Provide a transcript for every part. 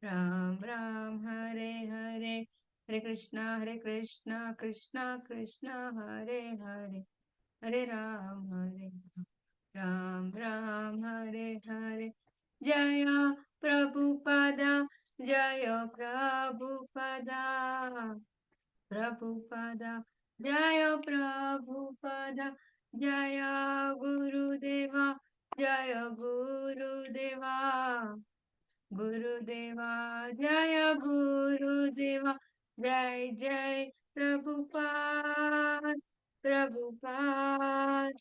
Ram Ram Hare Hare, Hare Krishna, Krishna Krishna, Hare Hare, Hare Ram Ram Hare Hare. Jaya Prabhupada, Jaya Prabhupada, Prabhupada, Jaya Prabhupada, Jaya Gurudeva, Jaya Gurudeva. Gurudeva, Jaya Gurudeva, Jai Jai Prabhupada, Prabhupada,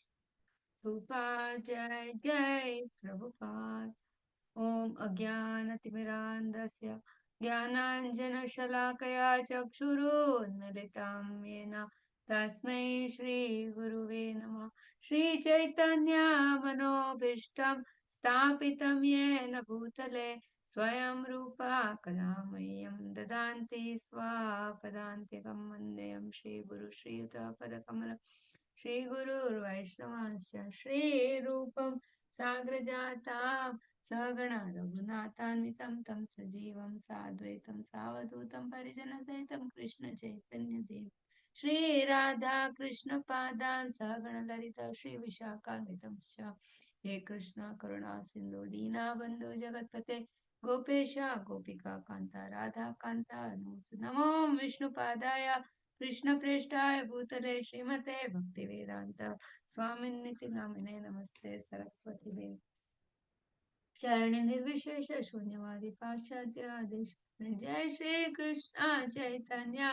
Prabhupada, Jai Jai Prabhupada. Om Ajnanatimirandasya Jnananjanashalakaya Chakshurunmilitam Yena Tasmai Shri Guruve Namah. Shri Chaitanya Manobishtam Stapitam Yena Bhutale Swayam Rupa Kadamayyam Dadanti Swapadantikam Vandeyam Shri Guru Shri Yuta Padakamalam Shri Guru Vaishnavasya Shri Rupam Sagrajatam Sagana Raghunathanvitam tam sajivam sadvaitam savadutam parijanasahitam Krishna Chaitanya Dev Shri Radha Krishna Padan Sagana Lalita Shri Vishakhanvitam Sha He Krishna Karuna Sindhu Dina Bandhu Jagatpate Gopesha Gopika Kanta Radha Kanta Namo Vishnu Padaya Krishna Preshtaya Bhutale Srimate Bhaktivedanta Swaminiti Namine Namaste Saraswati Devi चरण निर्विशेष शून्यवादी पाश्चात्य देश जय श्री कृष्ण चैतन्य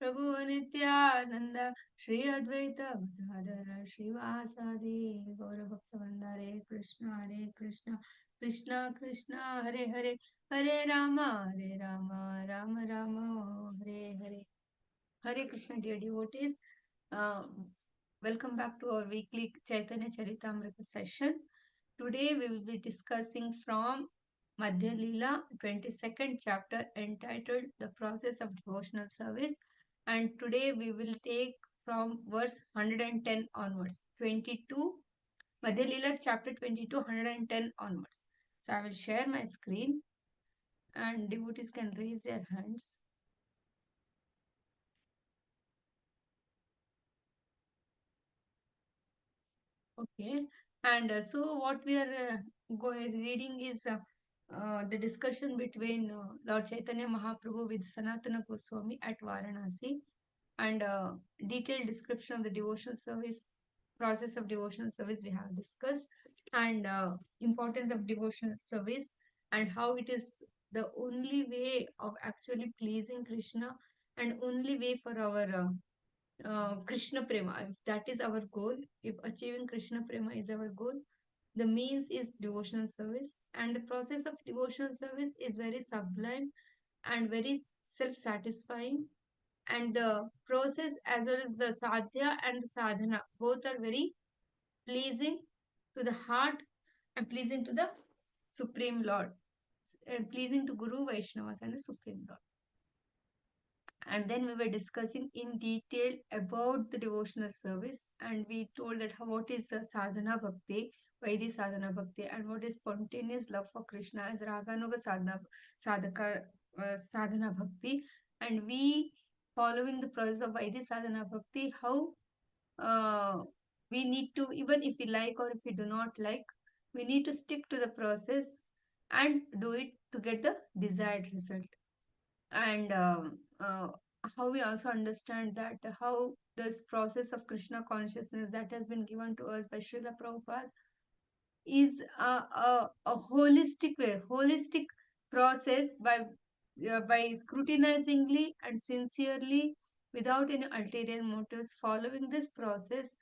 प्रभु नित्यानंद श्री अद्वैत गदाधर श्रीवासादि गौर भक्तवृंद हरे Krishna Krishna Krishna Hare Hare Hare Ram Ram Ram Hare Hare Hare Krishna, dear devotees. Uh, Welcome back to our weekly Chaitanya Charitamrita session. Today we will be discussing from Madhya Lila, 22nd chapter entitled The Process of Devotional Service. And today we will take from verse 110 onwards. 22, Madhya Lila chapter 22, 110 onwards. So I will share my screen and devotees can raise their hands. Okay, and so what we are reading is the discussion between Lord Chaitanya Mahaprabhu with Sanatana Goswami at Varanasi, and detailed description of the devotional service, process of devotional service we have discussed, and importance of devotional service, and how it is the only way of actually pleasing Krishna, and only way for our Krishna Prema. If that is our goal, if achieving Krishna Prema is our goal, the means is devotional service. And the process of devotional service is very sublime and very self satisfying. And the process, as well as the sadhya and the sadhana, both are very pleasing to the heart and pleasing to the Supreme Lord, and pleasing to Guru Vaishnavas and the Supreme Lord. And then we were discussing in detail about the devotional service, and we told that what is sadhana bhakti, Vaidhi sadhana bhakti, and what is spontaneous love for Krishna as raganuga sadhaka sadhana bhakti. And we, following the process of Vaidhi sadhana bhakti, how we need to, even if we like or if we do not like, we need to stick to the process and do it to get the desired result. And how we also understand that how this process of Krishna consciousness that has been given to us by Srila Prabhupada is a holistic way, holistic process by scrutinizingly and sincerely, without any ulterior motives, following this process,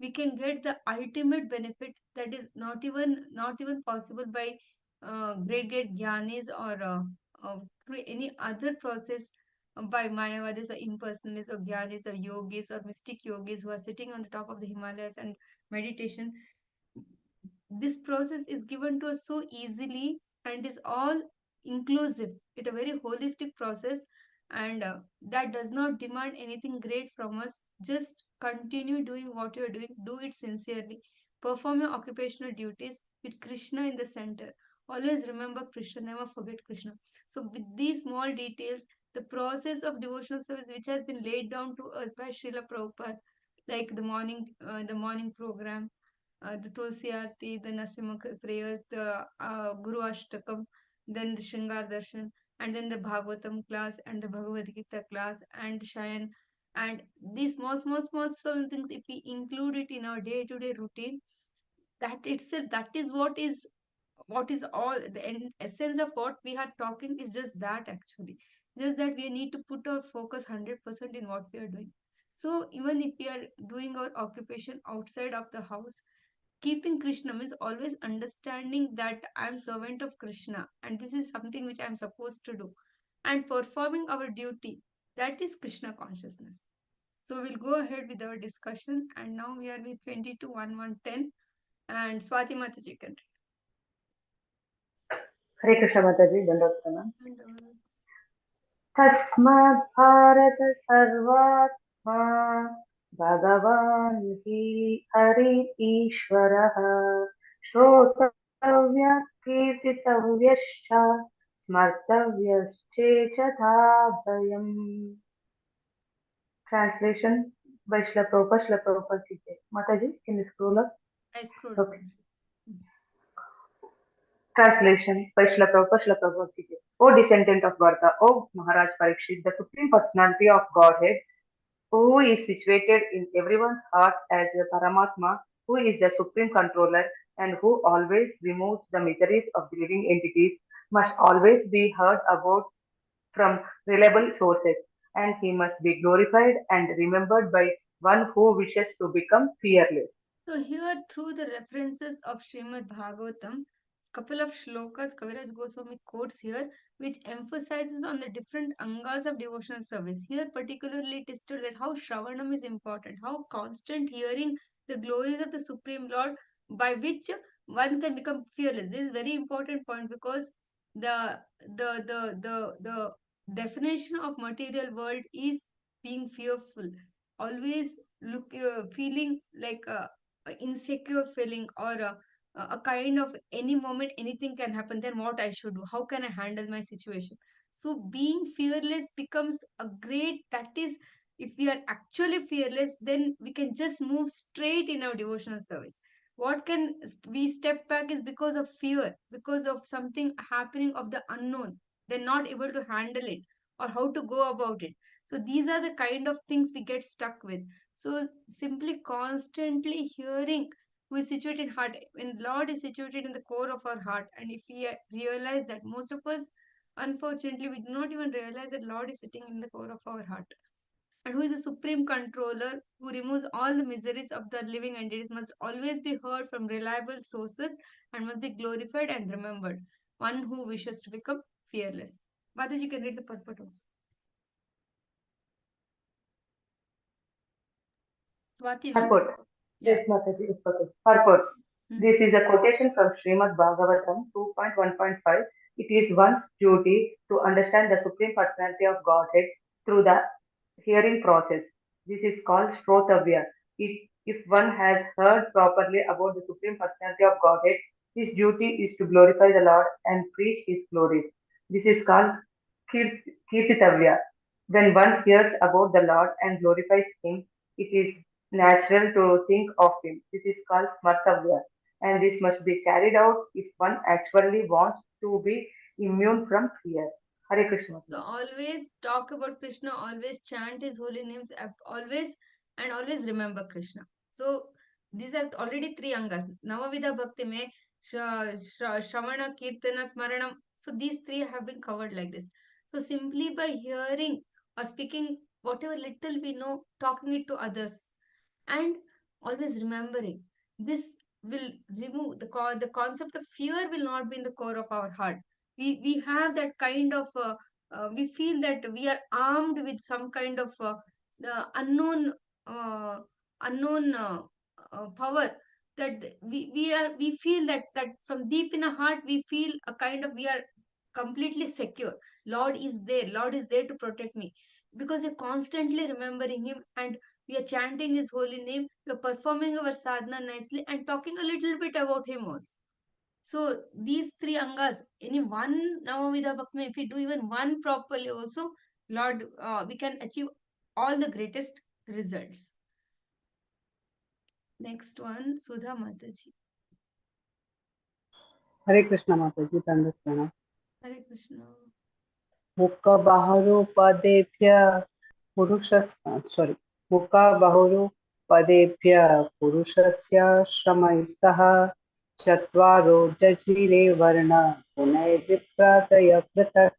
we can get the ultimate benefit that is not even possible by great jnanis or through any other process by Mayavadis or impersonalists or jnanis or yogis or mystic yogis who are sitting on the top of the Himalayas and meditation. This process is given to us so easily and is all inclusive. It's a very holistic process, and that does not demand anything great from us. Just continue doing what you're doing, do it sincerely, perform your occupational duties with Krishna in the center. Always remember Krishna, never forget Krishna. So with these small details, the process of devotional service which has been laid down to us by Srila Prabhupada, like the morning program, the Tulsi Aarti, the Nasimha prayers, the Guru Ashtakam, then the Shringar Darshan, and then the Bhagavatam class and the Bhagavad Gita class and the Shayan. And these small things, if we include it in our day-to-day routine, that itself, that is what is all the essence of what we are talking is just that actually. Just that we need to put our focus 100% in what we are doing. So even if we are doing our occupation outside of the house, keeping Krishna means always understanding that I'm servant of Krishna and this is something which I'm supposed to do, and performing our duty, that is Krishna consciousness. So we'll go ahead with our discussion, and now we are with 22:1:10, and Swati Mataji can हरे कृष्ण माताजी दंडवत प्रणाम read. तस्मात् भारत सर्वात्मा भगवान् हि हरि ईश्वरः श्रोतव्यः कीर्तितव्यश्च स्मर्तव्यश्चेतथा भयम् Translation by Srila Prabhupada ji. Mataji, can you scroll up? I scrolled Okay. down. Translation by Srila Prabhupada ji. O descendant of Bharata, O Maharaj Parikshit, the Supreme Personality of Godhead, who is situated in everyone's heart as a Paramatma, who is the Supreme Controller, and who always removes the miseries of the living entities, must always be heard about from reliable sources, and he must be glorified and remembered by one who wishes to become fearless. So here, through the references of Srimad Bhagavatam, couple of shlokas Kaviraj Goswami quotes here, which emphasizes on the different angas of devotional service. Here, particularly, it is told that how Shravanam is important, how constant hearing the glories of the Supreme Lord, by which one can become fearless. This is very important point, because the the definition of material world is being fearful, always feeling like insecure feeling, or a kind of any moment anything can happen, then what I should do, how can I handle my situation. So being fearless becomes a great, that is, if we are actually fearless, then we can just move straight in our devotional service. What can we step back is because of fear, because of something happening of the unknown, they're not able to handle it or how to go about it. So these are the kind of things we get stuck with. So simply constantly hearing who is situated in heart, when Lord is situated in the core of our heart, and if we realize that, most of us, unfortunately, we do not even realize that Lord is sitting in the core of our heart, and who is the supreme controller who removes all the miseries of the living entities, must always be heard from reliable sources and must be glorified and remembered. One who wishes to become fearless. Mataji can read the purport also. Swati, no? Purport. Yeah. Yes, Mataji, it's okay. Purport. Hmm. This is a quotation from Srimad Bhagavatam 2.1.5. It is one's duty to understand the Supreme Personality of Godhead through the hearing process. This is called Shrotavya. If one has heard properly about the Supreme Personality of Godhead, his duty is to glorify the Lord and preach His glories. This is called Kirtitavya. When one hears about the Lord and glorifies Him, it is natural to think of Him. This is called Smartavya, and this must be carried out if one actually wants to be immune from fear. Hare Krishna. So always talk about Krishna, always chant his holy names, always, and always remember Krishna. So these are already three angas. Navavidha Bhakti mein Shravana, Kirtana, Smaranam. So these three have been covered like this. So simply by hearing or speaking whatever little we know, talking it to others, and always remembering, this will remove the concept of fear will not be in the core of our heart. We have that kind of we feel that we are armed with some kind of the uh, unknown power, that we feel that from deep in our heart we feel a kind of we are completely secure. Lord is there to protect me, because you're constantly remembering him, and we are chanting his holy name, we are performing our sadhana nicely and talking a little bit about him also. So these three angas, any one Navavidha Bhakti, if we do even one properly also, Lord, we can achieve all the greatest results. Next one, Sudha Mataji. Hare Krishna Mataji, Dandasana. Hare Krishna. मुक्कबाहुरुपदेभ्य sorry, मुक्कबाहुरुपदेभ्य पुरुषस्य श्रमैः सह चत्वारो जजीरे वर्ण गुणैर्विप्रातय पृथक्.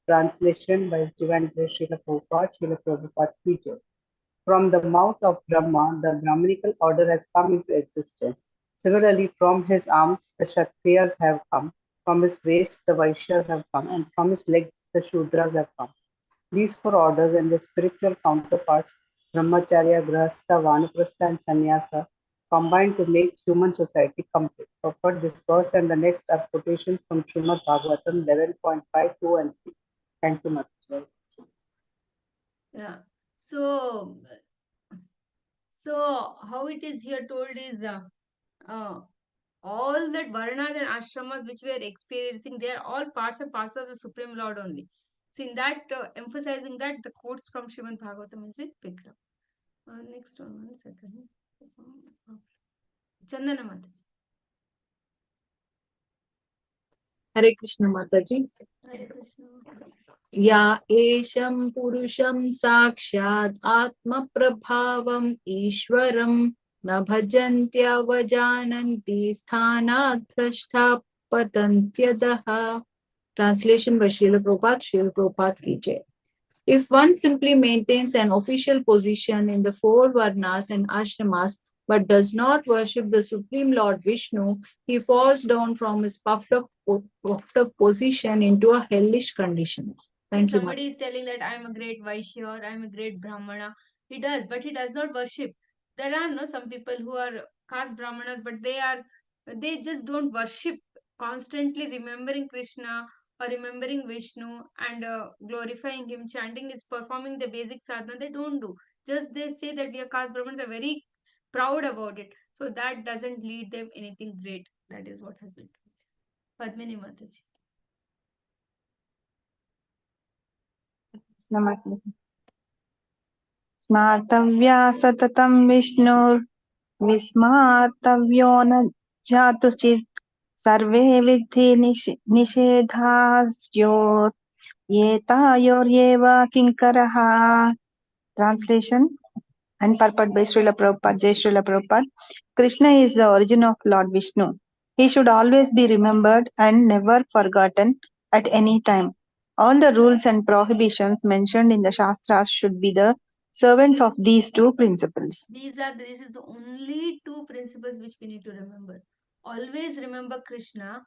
Translation by Divine Grace Srila Prabhupada, Srila Prabhupada teacher. From the mouth of Brahma, the Brahminical order has come into existence. Similarly, from his arms, the Kshatriyas have come, from his waist, the Vaishyas have come, and from his legs, the Shudras have come. These four orders and their spiritual counterparts, Brahmacharya, Grahastha, Vanaprastha, and Sannyasa, combine to make human society complete. Purport: this verse and the next are quotations from Srimad Bhagavatam 11.5, 2 and 3. Thank you much. Yeah. So how it is here told is uh, all that varnas and ashramas which we are experiencing, they are all parts and parcels of the Supreme Lord only. So in that, emphasizing that, the quotes from Srimad Bhagavatam is been picked up. Next one second. Chandana Mataji. Hare Krishna Mataji. Hare Krishna. या एषं पुरुषं साक्षात् आत्मप्रभावम् ईश्वरं न भजन्त्यवजानन्ति स्थानात् भ्रष्टा पतन्त्यदः. Translation by Srila Prabhupada, Srila Prabhupada ki jai. If one simply maintains an official position in the four varnas and ashramas but does not worship the Supreme Lord Vishnu, he falls down from his puffed up position into a hellish condition. If somebody is telling that I am a great Vaishya or I am a great Brahmana, he does, but he does not worship. There are no some people who are caste Brahmanas, but they just don't worship, constantly remembering Krishna or remembering Vishnu and glorifying him, chanting is performing the basic sadhana. They don't do. Just they say that we are caste Brahmanas, are very proud about it. So that doesn't lead them anything great. That is what has been told. Padmini Mataji. नमस्ते स्मार्तव्या सततं विस्मार्तव्यो न जातुचित् सर्वे विद्धि निषेधास्योर्येतायोर्येव किङ्करः. Translation and purport by Srila Prabhupada. Jai Srila Prabhupada. Krishna is the origin of Lord Vishnu. He should always be remembered and never forgotten at any time. All the rules and prohibitions mentioned in the Shastras should be the servants of these two principles. This is the only two principles which we need to remember. Always remember Krishna.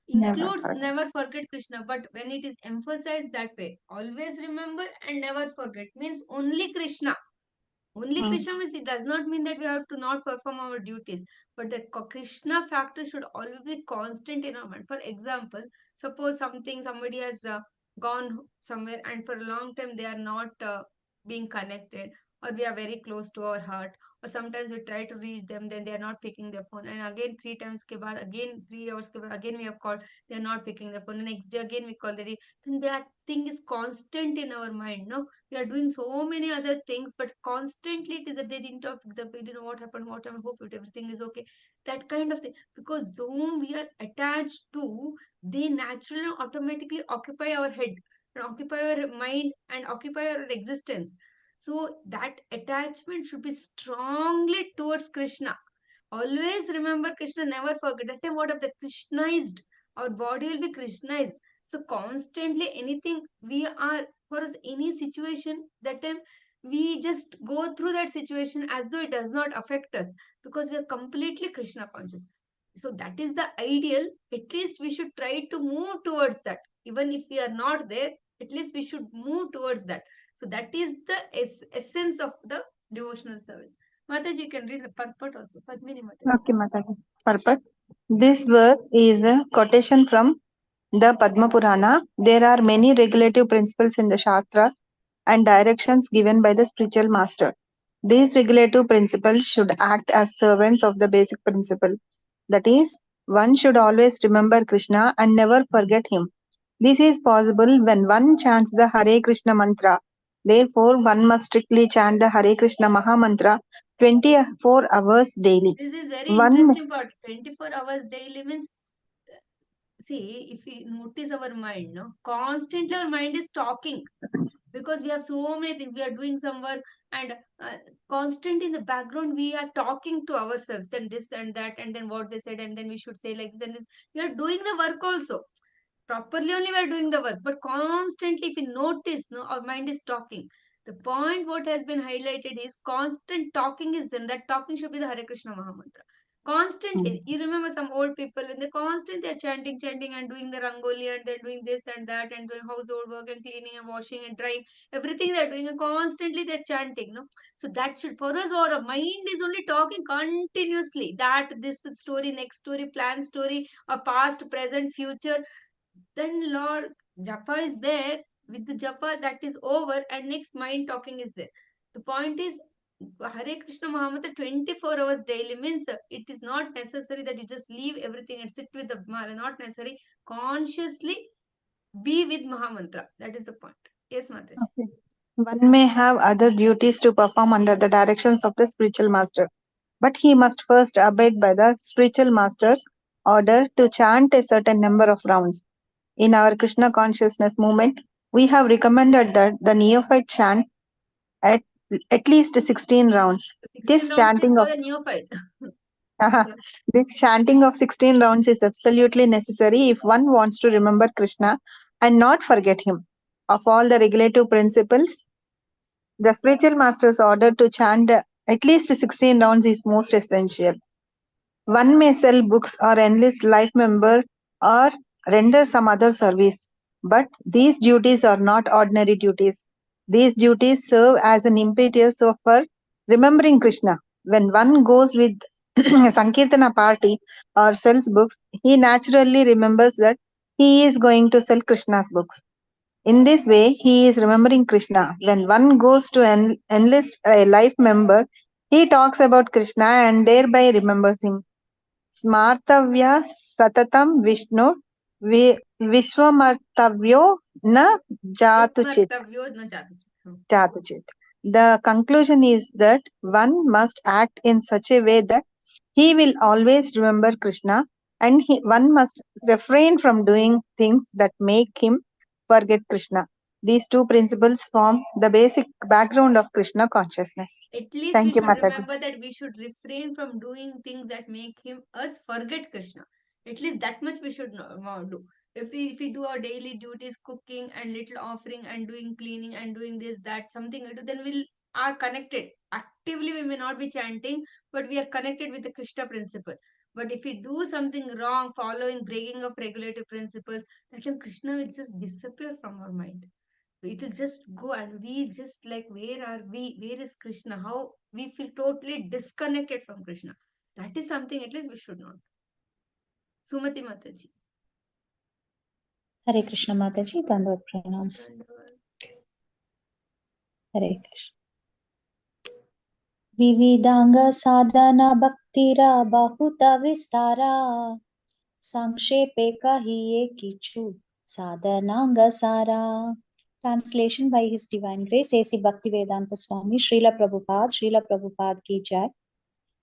Includes never forget Krishna, but when it is emphasized that way, always remember and never forget means only Krishna. Only Krishna means it does not mean that we have to not perform our duties, but that Krishna factor should always be constant in our mind. For example, suppose somebody has gone somewhere and for a long time they are not being connected, or we are very close to our heart, or sometimes we try to reach them, then they are not picking their phone, and again 3 times ke baad, again 3 hours ke baad, again we have called, they are not picking the phone. The next day again we call, then that thing is constant in our mind. No, we are doing so many other things, but constantly it is that they didn't talk, we didn't know what happened, hope it, everything is okay. That kind of thing. Because whom we are attached to, they naturally automatically occupy our head and occupy our mind and occupy our existence. So that attachment should be strongly towards Krishna. Always remember Krishna, never forget. That time what of the Krishnized, our body will be Krishnized. So constantly anything we are, for us any situation, that time we just go through that situation as though it does not affect us, because we are completely Krishna conscious. So that is the ideal. At least we should try to move towards that. Even if we are not there, at least we should move towards that. So that is the essence of the devotional service. Mataji, you can read the purport also. Padmini Mataji. Okay, Mataji. Purport. This verse is a quotation from the Padma Purana. There are many regulative principles in the Shastras and directions given by the spiritual master. These regulative principles should act as servants of the basic principle, that is, one should always remember Krishna and never forget him. This is possible when one chants the Hare Krishna mantra. Therefore, one must strictly chant the Hare Krishna Maha Mantra 24 hours daily. This is very One interesting part. 24 hours daily means, see, if we notice our mind, no, constantly our mind is talking, because we have so many things. We are doing some work, and constant in the background we are talking to ourselves, then this and that, and then what they said, and then we should say like this and this. We are doing the work also. Properly only we are doing the work, but constantly, if you notice, no, our mind is talking. The point what has been highlighted is constant talking is then that talking should be the Hare Krishna Maha Mantra. Constantly, you remember some old people when they constantly are chanting and doing the rangoli, and they're doing this and that, and doing household work and cleaning and washing and drying, everything they're doing, and constantly they're chanting, no. So that should, for us, our mind is only talking continuously, that this story, next story, plan story, a past, present, future. Then Lord Japa is there. With the Japa, that is over, and next mind talking is there. The point is, Hare Krishna Mahamantra 24 hours daily means it is not necessary that you just leave everything and sit with the Mala. Not necessary. Consciously be with Mahamantra. That is the point. Yes, Mataji. Okay. One may have other duties to perform under the directions of the spiritual master, but he must first abide by the spiritual master's order to chant a certain number of rounds. In our Krishna consciousness movement, we have recommended that the neophyte chant at, at least 16 rounds. 16 This rounds is chanting for of the neophyte. this chanting of 16 rounds is absolutely necessary if one wants to remember Krishna and not forget him. Of all the regulative principles, the spiritual master's order to chant at least 16 rounds is most essential. One may sell books or enlist life member or render some other service, but these duties are not ordinary duties. These duties serve as an impetus for remembering Krishna. When one goes with Sankirtana party or sells books, he naturally remembers that he is going to sell Krishna's books. In this way, he is remembering Krishna. When one goes to enlist a life member, he talks about Krishna and thereby remembers him. Smartavya satatam Vishnu Vishwamartavyo na jatuchit. Vismartavyo na jatuchit. Jatuchit. The conclusion is that one must act in such a way that he will always remember Krishna, and one must refrain from doing things that make him forget Krishna. These two principles form the basic background of Krishna consciousness. At least we Thank you, should Mataji. remember that we should refrain from doing things that make him us forget Krishna. At least that much we should do. If we do our daily duties, cooking and little offering and doing cleaning and doing this, that, something we do, then we'll are connected. Actively we may not be chanting, but we are connected with the Krishna principle. But if we do something wrong, following breaking of regulative principles, that time Krishna will just disappear from our mind. It will just go, and we just like, where are we, where is Krishna, how we feel totally disconnected from Krishna. That is something at least we should not. Sumati Mataji. Hare Krishna Mataji, Dandavad Pranams. Hare Krishna. Vividanga sadhana bhaktira bahuta vistara Sankshepe kahiye kichu sadhananga sara. Translation by His Divine Grace A.C. Bhaktivedanta Swami Srila Prabhupada ki jai.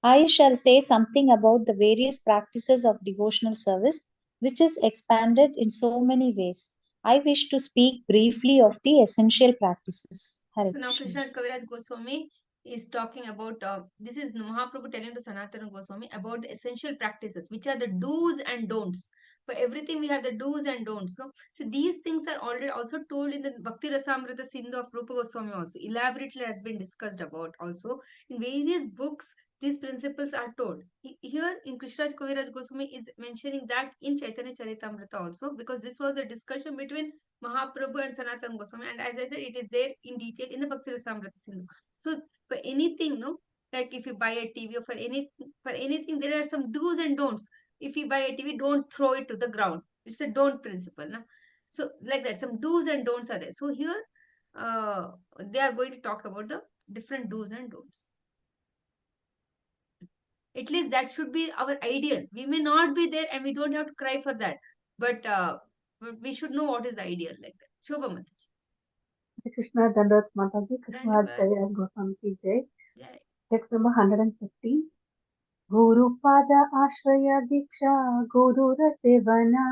I shall say something about the various practices of devotional service, which is expanded in so many ways. I wish to speak briefly of the essential practices. Hare So now Krishna. Krishna Kaviraj Goswami is talking about, this is Mahaprabhu telling to Sanatana Goswami about the essential practices, which are the do's and don'ts. For everything we have the do's and don'ts. No? So these things are already also told in the Bhakti Rasamrita Sindhu of Rupa Goswami also. Elaborately has been discussed about also. In various books, these principles are told. Here in Krishna Kaviraj Goswami is mentioning that in Chaitanya Charitamrita also, because this was a discussion between Mahaprabhu and Sanatana Goswami, and as I said, it is there in detail in the Bhakti Rasamrita Sindhu. So for anything, no, like if you buy a TV or for anything, there are some do's and don'ts. If you buy a TV, don't throw it to the ground. It's a don't principle, no? So like that, some do's and don'ts are there. So here, they are going to talk about the different do's and don'ts. At least that should be our ideal. We may not be there and we don't have to cry for that. But we should know what is the ideal like that. Shobha Mataji. Hare Krishna Dandavat Mataji, Krishna Dandavad. Jaya Goswami Ki Jai. Jai. Text number 115. Gurupad आश्रय दीक्षा गुरुर सेवना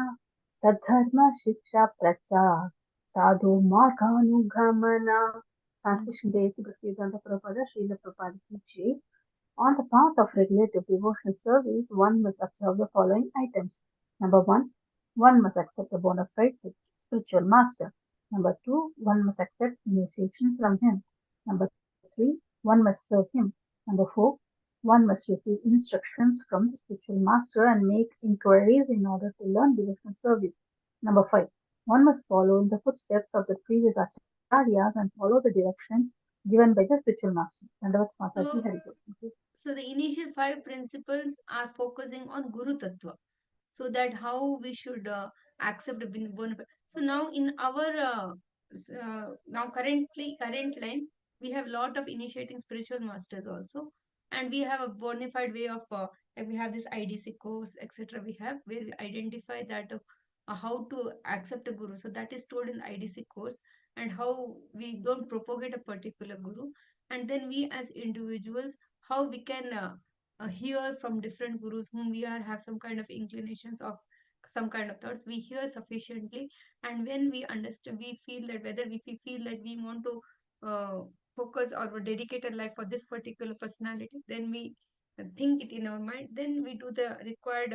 सद्धर्म शिक्षा प्रचार साधु मार्गानुगमना. Translation Daisy Bhaktivedanta Prabhupada Srila Prabhupada Ki Jai. On the path of regulative devotional service, one must observe the following items. Number one must accept a bona fide spiritual master. Number two, one must accept initiation from him. Number three, one must serve him. Number four, one must receive instructions from the spiritual master and make inquiries in order to learn devotional service. Number five, one must follow in the footsteps of the previous acharyas and follow the directions given by the spiritual master. Dandavats Mataji So, Hari Bol. so the initial 5 principles are focusing on Guru Tattva. So that how we should accept a so now in our now current line we have lot of initiating spiritual masters also, and we have a bona fide way of like we have this IDC course etc. We have where we identify that how to accept a guru. So that is told in the IDC course, and how we don't propagate a particular guru, and then we as individuals how we can hear from different gurus whom we are have some kind of inclinations of some kind of thoughts. We hear sufficiently, and when we understand, we feel that whether we feel that we want to focus or dedicate a life for this particular personality, then we think it in our mind, then we do the required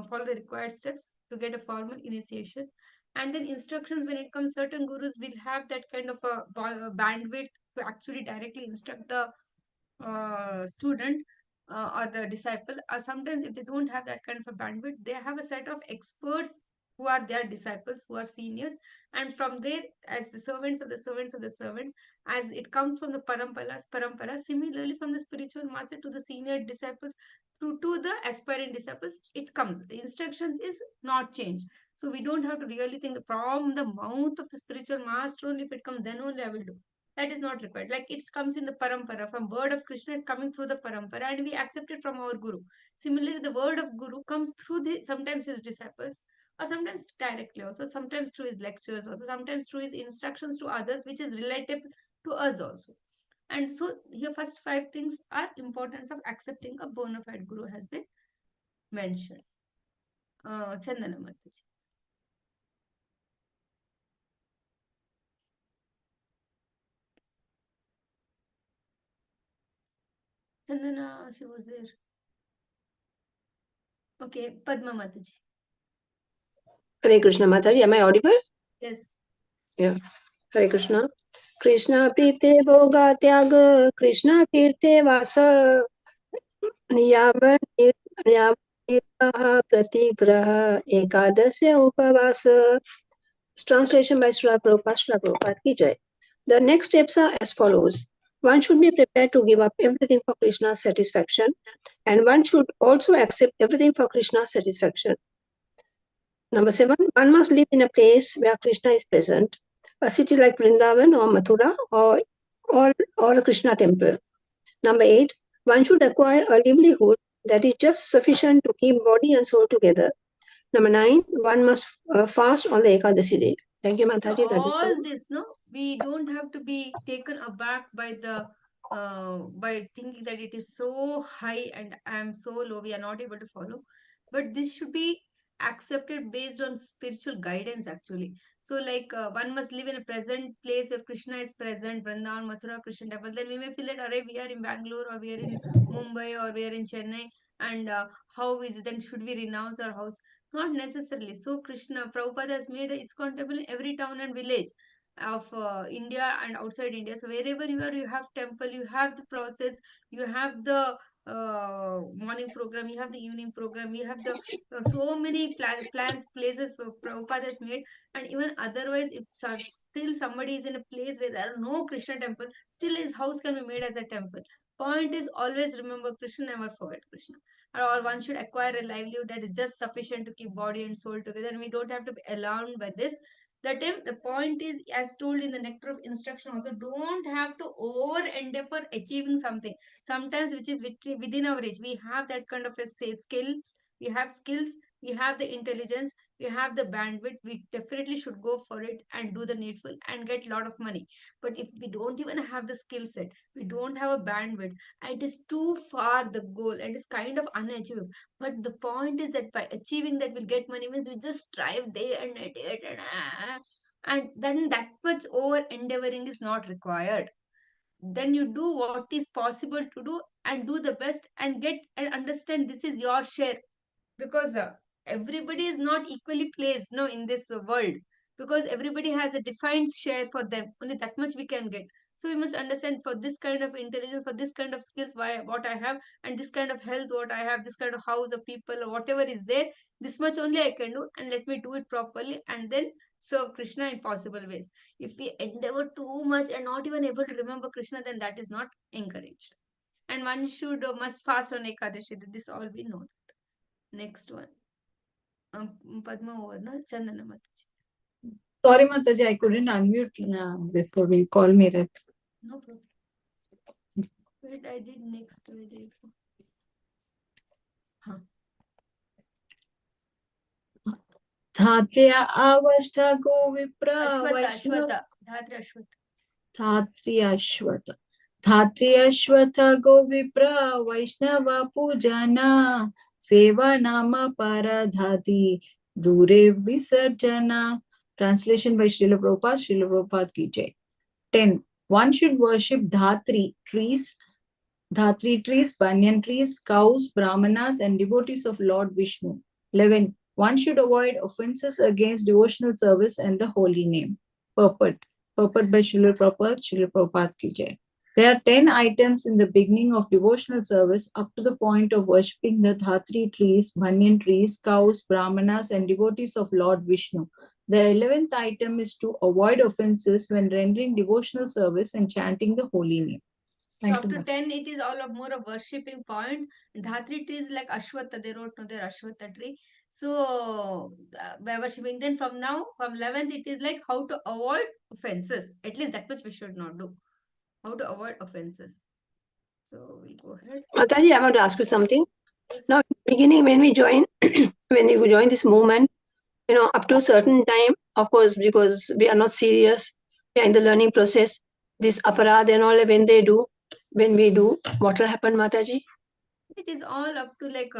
follow the required steps to get a formal initiation. And then instructions, when it comes, certain gurus will have that kind of a bandwidth to actually directly instruct the student or the disciple. Or sometimes if they don't have that kind of a bandwidth, they have a set of experts who are their disciples, who are seniors, and from there, as the servants of the servants of the servants, as it comes from the parampara, similarly from the spiritual master to the senior disciples to the aspiring disciples, it comes, the instructions is not changed. So we don't have to really think from the mouth of the spiritual master only, if it comes then only I will do. That is not required. Like it comes in the parampara, from word of Krishna is coming through the parampara, and we accept it from our guru. Similarly, the word of guru comes through the sometimes his disciples, or sometimes directly also, sometimes through his lectures also, sometimes through his instructions to others, which is relative to us also. And so here first 5 things are importance of accepting a bona fide guru has been mentioned. Chandana Mataji. Chandana, she was there. Okay, Padma Mataji. Hare Krishna Mataji, am I audible? Yes. Yeah. Hare Krishna. Krishna Prite Bhoga Tyaga, Krishna Kirte Vasa, Niyaman Niyaman Pratigraha, Ekadasya Upavasa. Translation by Srila Prabhupada Ki Jai. The next steps are as follows. One should be prepared to give up everything for Krishna's satisfaction, and one should also accept everything for Krishna's satisfaction. Number 7, one must live in a place where Krishna is present, a city like Vrindavan or Mathura or a Krishna temple. Number 8, one should acquire a livelihood that is just sufficient to keep body and soul together. Number 9, one must fast on the Ekadasi day. Thank you, Mataji. So all this, no, we don't have to be taken aback by the by thinking that it is so high and I am so low, we are not able to follow. But this should be accepted based on spiritual guidance actually. So like one must live in a present place where Krishna is present, Vrindavan, Mathura, Krishna temple. Then we may feel that, alright, we are in Bangalore or we are in Mumbai or we are in Chennai, and how is it then, should we renounce our house? Not necessarily. So Krishna, Prabhupada has made a ISKCON temple in every town and village of India and outside India. So wherever you are, you have temple, you have the process, you have the morning program, you have the evening program, you have the so many plans, places Prabhupada has made. And even otherwise, if still somebody is in a place where there are no Krishna temple, still his house can be made as a temple. Point is always remember Krishna, never forget Krishna. Or one should acquire a livelihood that is just sufficient to keep body and soul together, and we don't have to be alarmed by this. That time the point is, as told in the nectar of instruction also, don't have to over endeavor achieving something sometimes which is within our age. We have that kind of a say skills, we have skills, we have the intelligence, we have the bandwidth, we definitely should go for it and do the needful and get a lot of money. But if we don't even have the skill set, we don't have a bandwidth, it is too far the goal and it's kind of unachievable. But the point is that by achieving that we'll get money means we just strive day and night, and then that much over endeavoring is not required. Then you do what is possible to do and do the best and get and understand this is your share. Because everybody is not equally placed no in this world, because everybody has a defined share for them, only that much we can get. So we must understand for this kind of intelligence, for this kind of skills, why what I have, and this kind of health what I have, this kind of house of people or whatever is there, this much only I can do, and let me do it properly and then serve Krishna in possible ways. If we endeavor too much and not even able to remember Krishna, then that is not encouraged. And one should must fast on Ekadashi. This all we know. Next one. Padma over, no? Chandana Mataji. Sorry, Mataji, I couldn't unmute before we call me. Right? No problem. Wait, I did next. Huh. Dhatya avashta go vipra Ashwata. Dhatra Ashwata. Dhatri ashwata. Dhatri ashwata go vipra Vaishnava pujana Seva nama paradhati Dure visarjana. Translation by Srila Prabhupada. Srila Prabhupada ki jai. 10. One should worship Dhatri trees, banyan trees, cows, brahmanas, and devotees of Lord Vishnu. 11. One should avoid offenses against devotional service and the holy name. Purport by Srila Prabhupada ki jai. There are 10 items in the beginning of devotional service up to the point of worshipping the Dhatri trees, banyan trees, cows, brahmanas, and devotees of Lord Vishnu. The 11th item is to avoid offenses when rendering devotional service and chanting the holy name. So up to 10, it is all of more of worshipping point. Dhatri tree is like Ashwata. They wrote no their Ashwata tree. So by worshipping, then from now, from 11th, it is like how to avoid offenses. At least that much we should not do. How to avoid offenses. So we'll go ahead. Mataji, I want to ask you something. Now, in the beginning, when we join, when you join this movement, up to a certain time, of course, because we are not serious, we are in the learning process. This aparad and all, when we do, what will happen, Mataji? It is all up to like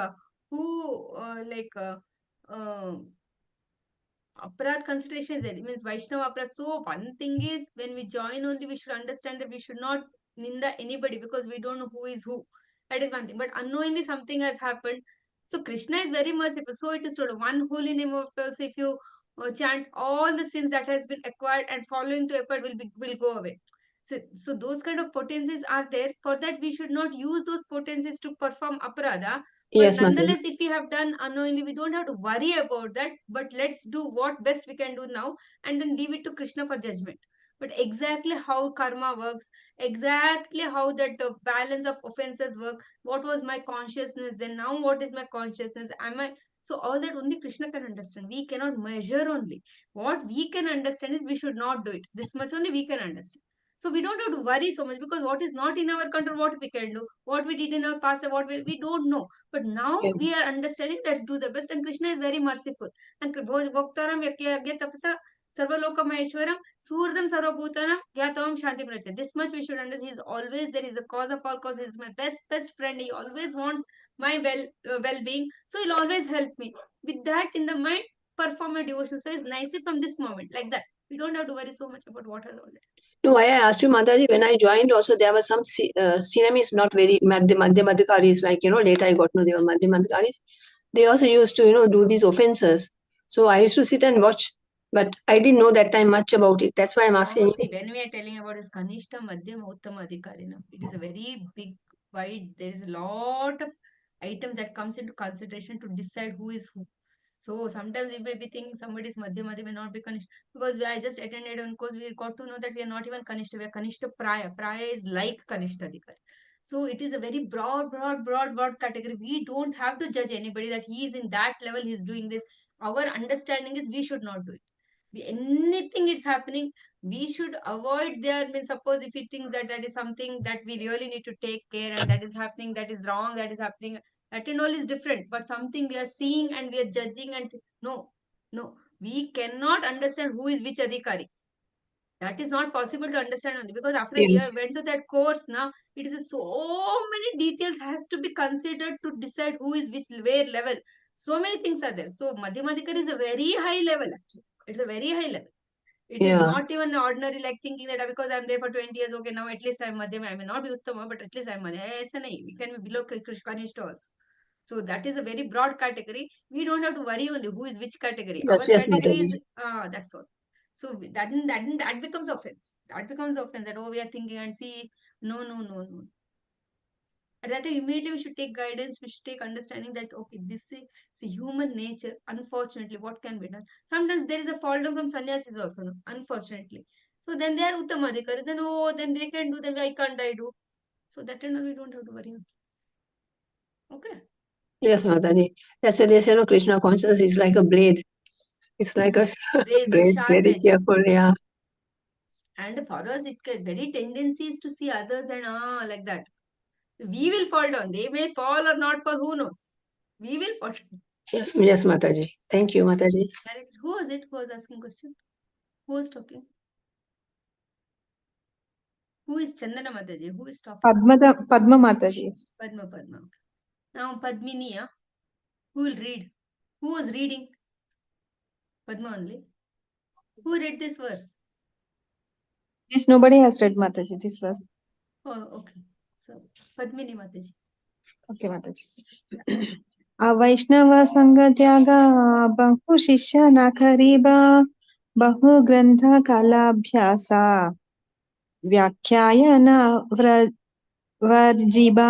aparad consideration is there. It means Vaishnava aparad. So one thing is, when we join only, we should understand that we should not ninda anybody because we don't know who is who. That is one thing. But unknowingly something has happened. So Krishna is very merciful. So it is sort of one holy name of also if you chant, all the sins that has been acquired and following to effort will go away. So those kind of potencies are there. For that, we should not use those potencies to perform aparada. But Yes, Mataji. nonetheless, if we have done unknowingly, we don't have to worry about that. But let's do what best we can do now and then leave it to Krishna for judgment. But exactly how karma works, exactly how that balance of offenses work, what was my consciousness, then now what is my consciousness, am I? So all that only Krishna can understand. We cannot measure only. What we can understand is we should not do it. This much only we can understand. So we don't have to worry so much because what is not in our control, what we can do, what we did in our past, what we don't know. But now Yeah. we are understanding, let's do the best. And Krishna is very merciful. And Bhoktaram Yakya Tapasa Sarvaloka Maheshwaram Surdam Sarvabhutanam Gyatavam Shanti Pracha. This much we should understand. He is always there. He is the cause of all causes. He is my best friend. He always wants my well-being. So he'll always help me. With that in the mind, perform a devotion. So it's nicely from this moment, like that. We don't have to worry so much about what has already. No, why I asked you, Mataji, when I joined also, there was some Sinamis, not very Madhyamakaris, like, later I got to know they were Madhyamakaris. They also used to, do these offenses. So I used to sit and watch, but I didn't know that time much about it. That's why I'm asking. See, when we are telling about this Kanishta, Madhyam, Uttama, Adhikarina, it is a very big, wide, there is a lot of items that comes into consideration to decide who is who. So sometimes we may be thinking somebody is Madhyam, may not be Kanishta. Because I just attended one course, we got to know that we are not even Kanishta, we are Kanishta Praya. Praya is like Kanishta Adhikari. So it is a very broad category. We don't have to judge anybody that he is in that level, he is doing this. Our understanding is we should not do it. Anything it's happening, we should avoid there. Means suppose if he thinks that that is something that we really need to take care, and that is happening, that is wrong, that is happening, that and all is different. But something we are seeing and we are judging, and no, no, we cannot understand who is which adhikari. That is not possible to understand only because after a year Yes. went to that course. Now it is so many details has to be considered to decide who is which where level. So many things are there. So Madhyamadikar is a very high level actually. It's a very high level. It is Yeah. not even ordinary like thinking that because I'm there for 20 years, okay, now at least I'm Madhyama. I may not be Uttama, but at least I'm Madhyama. Aisa nahi. We can be below Kanishta also. So that is a very broad category. We don't have to worry only who is which category. Yes, Our yes, category is, Mataji. that's all. So that becomes offense. That becomes offense that, oh, we are thinking and see, no, no, no, no. At that time, immediately we should take guidance, we should take understanding that, okay, this is human nature. Unfortunately, what can be done? Sometimes there is a fall down from sannyasis also, no? Unfortunately. So then they are Uttamadhikaris, and oh, then they can do, then why can't I do? So that and all we don't have to worry. Okay. Yes, Mataji. That's why they say, no, Krishna consciousness is like a blade. It's like a Razor, blade, sharp very edge. careful, yeah. And for us, it can very tendencies to see others and like that. We will fall down. They may fall or not fall, who knows? We will fall down. Yes, yes, Mataji. Thank you, Mataji. Who was it? Who was asking question? Who was talking? Who is Chandana Mataji? Who is talking? Padma Mataji. Padma Padma. Now Padmini, who will read? Who was reading? Padma only. Who read this verse? This nobody has read Mataji. This was Oh, okay. So Padmini Mataji. okay, Mataji. वैष्णव संग त्याग बहु शिष्य न करीबा बहु ग्रंथ कालाभ्यास व्याख्यान वर्जिबा.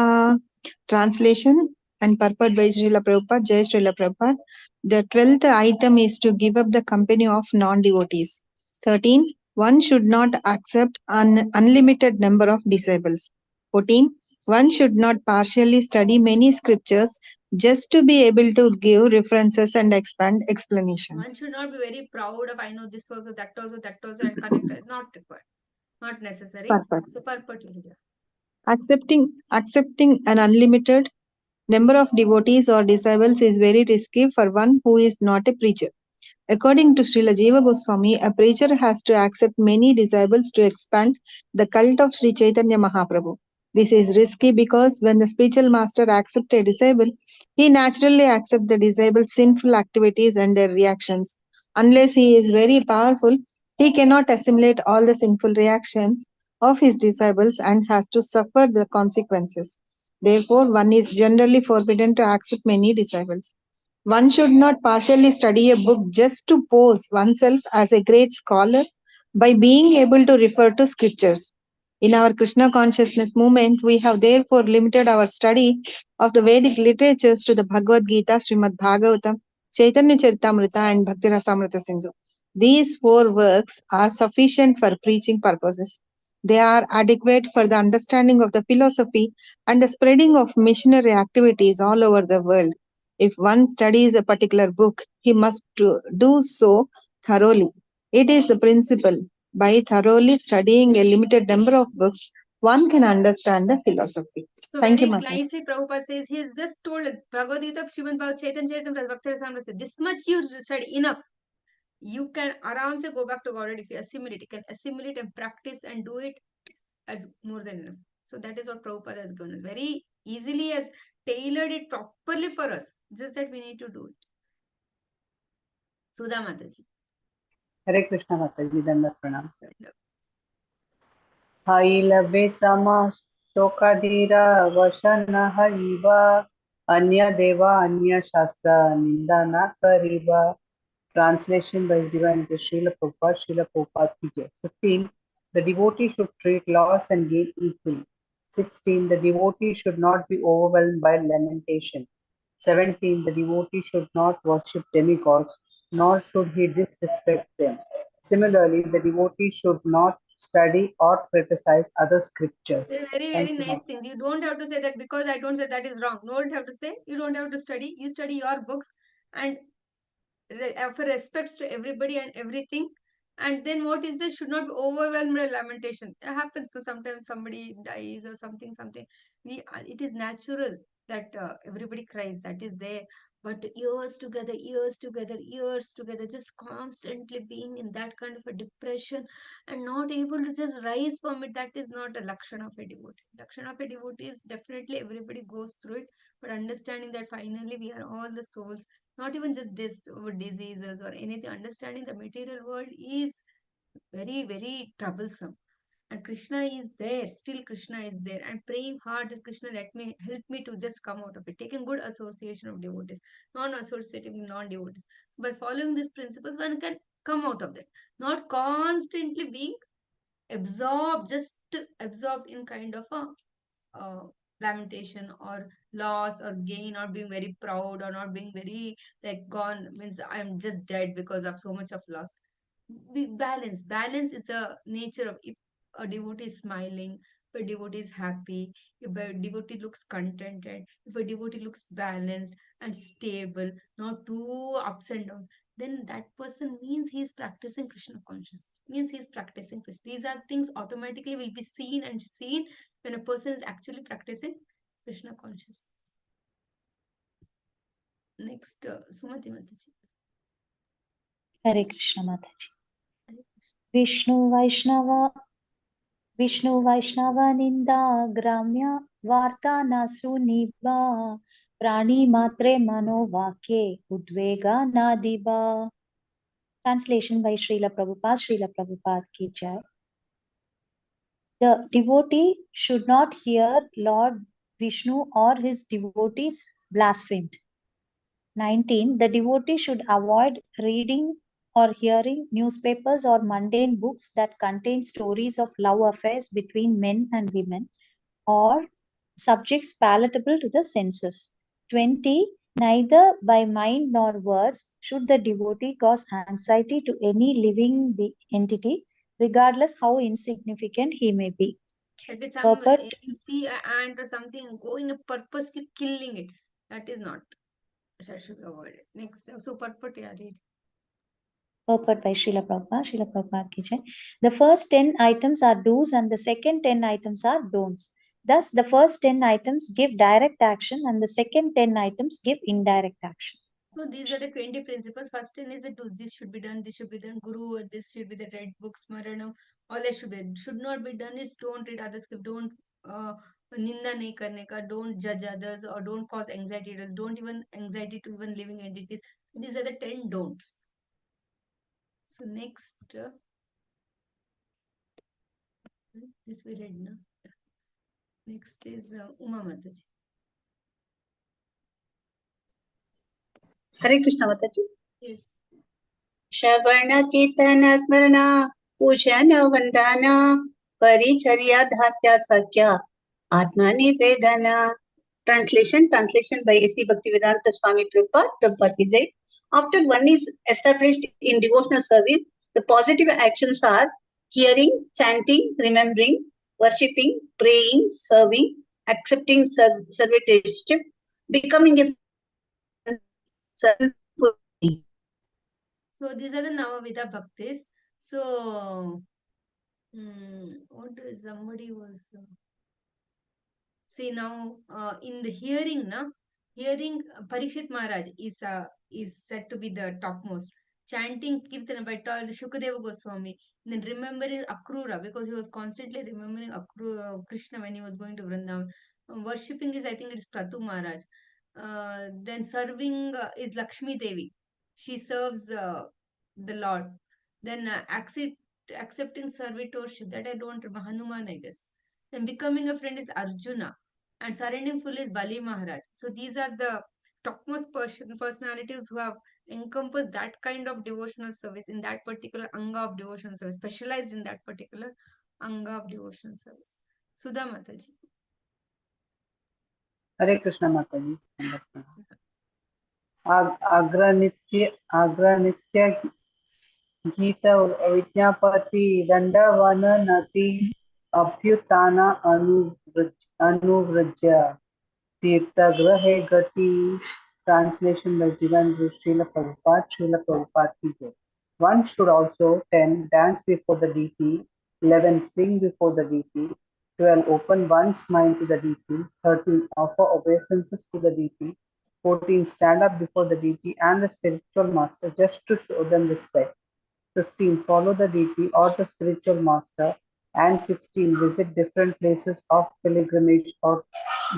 Translation and purport by Srila Prabhupada, Jai Srila Prabhupada. The 12th item is to give up the company of non-devotees. 13. One should not accept an unlimited number of disciples. 14. One should not partially study many scriptures just to be able to give references and expand One explanations. should not be very proud of I know this also, that also, that also, and connect. Not required. Not necessary. Purport. So purport. Accepting an unlimited number of devotees or disciples is very risky for one who is not a preacher. According to Srila Jiva Goswami, a preacher has to accept many disciples to expand the cult of Sri Chaitanya Mahaprabhu. This is risky because when the spiritual master accepts a disciple, he naturally accepts the disciple's sinful activities and their reactions. Unless he is very powerful, he cannot assimilate all the sinful reactions of his disciples and has to suffer the consequences. Therefore, one is generally forbidden to accept many disciples. One should not partially study a book just to pose oneself as a great scholar by being able to refer to scriptures. In our Krishna consciousness movement, we have therefore limited our study of the Vedic literatures to the Bhagavad Gita, Srimad Bhagavatam, Chaitanya Charitamrita, and Bhakti Rasamrita Sindhu. These four works are sufficient for preaching purposes. They are adequate for the understanding of the philosophy and the spreading of missionary activities all over the world. If one studies a particular book, he must do so thoroughly. It is the principle. By thoroughly studying a limited number of books, one can understand the philosophy. So Thank you, very Mata. nicely Prabhupada says, he has just told us, Bhagavad Gita, Srimad Bhagavad Chaitanya Charitamrita, Bhakti Rasamrita says, this much you study enough. You can aram se go back to God if you assimilate. You can assimilate and practice and do it as more than enough. So that is what Prabhupada has given us. Very easily has tailored it properly for us. Just that we need to do it. Sudha Mataji. Hare Krishna Mataji, Dandavat Pranam. Hailabe sama shokadira vashana hariva anya deva anya shastra nindana kariva. Translation by His Divine Srila Prabhupada, Srila Prabhupada ki Jai. 15. The devotee should treat loss and gain equally. 16. The devotee should not be overwhelmed by lamentation. 17. The devotee should not worship demigods, nor should he disrespect them. Similarly, the devotee should not study or criticize other scriptures. They're very, very nice things. You don't have to say that because I don't say that is wrong. No, don't have to say. You don't have to study. You study your books and for respects to everybody and everything. And then what is this? Should not be overwhelmed by lamentation. It happens. So sometimes somebody dies or something, something. It is natural that everybody cries. That is there. But years together, years together, years together, just constantly being in that kind of a depression and not able to just rise from it, that is not a lakshana of a devotee. Lakshana of a devotee is definitely everybody goes through it, but understanding that finally we are all the souls, not even just this or diseases or anything. Understanding the material world is very, very troublesome. And Krishna is there, still Krishna is there, and praying hard that Krishna let me help me to just come out of it. Taking good association of devotees, non-associating with non-devotees. So by following these principles, one can come out of that. Not constantly being absorbed, just absorbed in kind of a uh, lamentation or loss or gain, or being very proud, or not being very like gone, means I'm just dead because of so much of loss. The balance is the nature of, if a devotee is smiling, if a devotee is happy, if a devotee looks contented, if a devotee looks balanced and stable, not too ups and downs, then that person means he is practicing Krishna consciousness, means he is practicing Krishna. These are things automatically will be seen and seen when a person is actually practicing Krishna consciousness. Next, Sumati Mataji. Hare Krishna Mataji. Hare Krishna. Vishnu Vaishnava Ninda Gramya Varta na Suniba Prani Matre Mano Vakye Udvega Nadiba. Translation by Srila Prabhupada ki jai. The devotee should not hear Lord Vishnu or his devotees blasphemed. 19. The devotee should avoid reading or hearing newspapers or mundane books that contain stories of love affairs between men and women or subjects palatable to the senses. 20. Neither by mind nor words should the devotee cause anxiety to any living entity, regardless how insignificant he may be. That is Purport. you see an ant or something going purposely killing it. That is not. That should be avoided. Next, so purport, yeah, read. Purport by Srila Prabhupada ki jai. The first 10 items are do's and the second 10 items are don'ts. Thus, the first 10 items give direct action and the second 10 items give indirect action. So these are the 20 principles. First 10 is that this should be done, this should be done. Guru, this should be the read books, Smaranam. All that should not be done is don't read others, don't ninda nahi karne ka, don't judge others, or don't cause anxiety to others, don't even anxiety to even living entities. These are the 10 don'ts. So next, this we read now. Next is Uma Mataji. Hare Krishna Mataji. Yes. Shravana Kirtana Smarana Pujana Vandana Paricharya Dhatya Sakya Atma Nivedana. Translation by A.C. Bhaktivedanta Swami Prabhupada ki jai. After one is established in devotional service, the positive actions are hearing, chanting, remembering, worshipping, praying, serving, accepting servitorship, becoming a So these are the Navavida Bhaktis. So, what is somebody was see now in the hearing, Parikshit Maharaj is said to be the topmost. Chanting Kirtana by Shukadeva Goswami, then remembering Akrura because he was constantly remembering Krishna when he was going to Vrindavan. Worshipping is, I think, it is Pratu Maharaj. Then serving is Lakshmi Devi. She serves the Lord. Then accepting servitorship, that I don't remember, Hanuman, I guess. Then becoming a friend is Arjuna, and surrendering fully is Bali Maharaj. So these are the topmost personalities who have encompassed that kind of devotional service in that particular anga of devotional service, specialized in that particular anga of devotional service. Sudha Mataji. Hare Krishna Mataji. अग्रनित्य गीत विज्ञापति दंडवननति अभ्युत्थान अनुव्रज तीर्थगृहे गति. Translation by Jivan Srila Prabhupada की जय. One should also 10 dance before the deity, 11 sing before the deity, 12 open one's mind to the deity, 13 offer obeisances to the deity, 14 stand up before the deity and the spiritual master just to show them respect, 15 follow the deity or the spiritual master, and 16 visit different places of pilgrimage or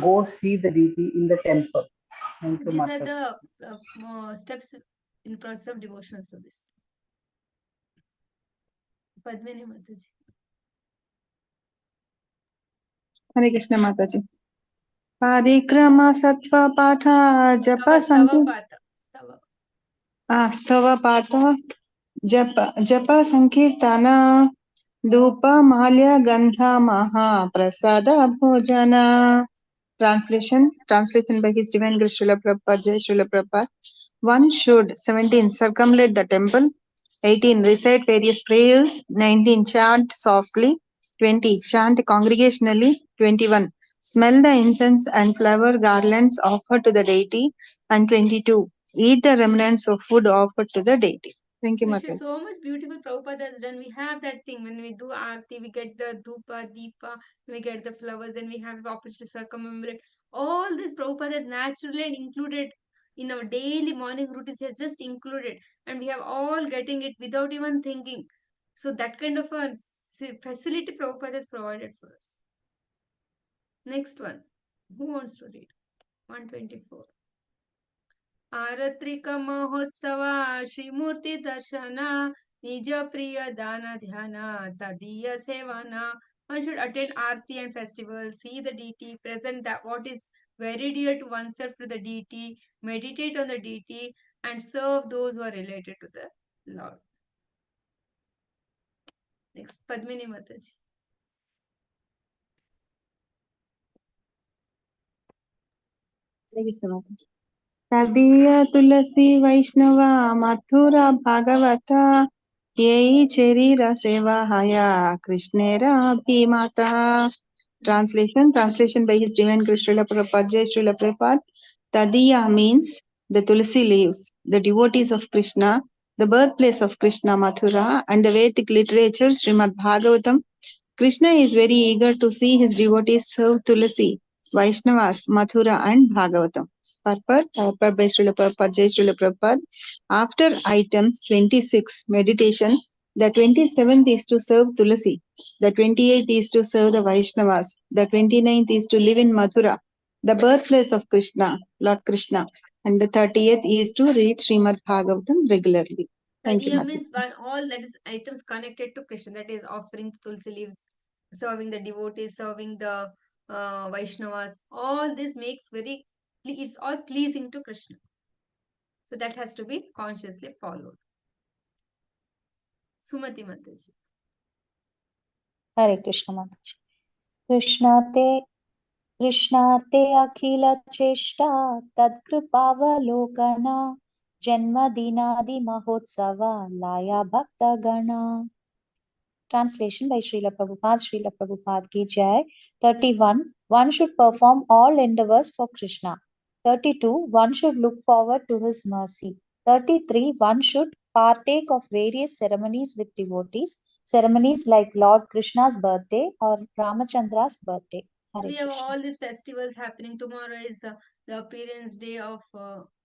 go see the deity in the temple. Thank you, These are Master. the steps in process of devotional service. Padmini Mataji. Hare Krishna Mataji. Parikrama Sattva Patha Japa Stava Sankirtana. Pata. Stava. Stava Patha Japa Sankirtana. Dupa Malya Gandha Maha Prasada Bhojana. Translation by His Divine Grace Srila Prabhupada, Jai Srila Prabhupada. One should 17 circumambulate the temple, 18 recite various prayers, 19 chant softly, 20 chant congregationally, 21 smell the incense and flower garlands offered to the deity, and 22 eat the remnants of food offered to the deity. Thank you, We should Mataji. so much beautiful Prabhupada has done. We have that thing when we do Aarti, we get the Dhupa, Deepa, we get the flowers, then we have the opportunity to circumambulate. All this Prabhupada has naturally included in our daily morning routines. He has just included, and we have all getting it without even thinking. So that kind of a facility Prabhupada has provided for us. Next one. Who wants to read? 124. आरत्रिक महोत्सव श्रीमूर्ति दर्शन निज प्रिय दान ध्यान तदीय सेवाना. One should attend Aarti and festival, see the deity, present that what is very dear to oneself to the deity, meditate on the deity, and serve those who are related to the Lord. Next, Padmini Mataji. तदीय तुलसी वैष्णवा मथुरा भागवता यही शरीर सेवा हया कृष्णेरा भीमाता. Translation by His Divine Grace Srila Prabhupada, Jai Srila Prabhupada. Tadiya means the Tulsi leaves, the devotees of Krishna, the birthplace of Krishna, Mathura, and the Vedic literature, Srimad Bhagavatam. Krishna is very eager to see his devotees serve Tulsi, Vaishnavas, Mathura, and Bhagavatam. Purport by Srila Prabhupada, Jai Srila Prabhupada. After items 26, meditation, the 27th is to serve Tulsi, the 28th is to serve the Vaishnavas, the 29th is to live in Mathura, the birthplace of Krishna, Lord Krishna, and the 30th is to read Srimad Bhagavatam regularly. Thank you, Tadiya Mataji. means all that is items connected to Krishna, that is offering tulsi leaves, serving the devotees, serving the Vaishnavas. All this makes it's all pleasing to Krishna. So that has to be consciously followed. Sumati Mataji. Hare Krishna Mataji. कृष्णाते अखिल चेष्टा तत्कृपावलोकना जन्मदिनादि महोत्सवा लाया भक्तगणा. Translation by Srila Prabhupada ki Jai. 31. One should perform all endeavors for Krishna. 32. One should look forward to his mercy. 33. One should partake of various ceremonies with devotees, ceremonies like Lord Krishna's birthday or Ramachandra's birthday. Hare We have Krishna. all these festivals happening. Tomorrow is the appearance day of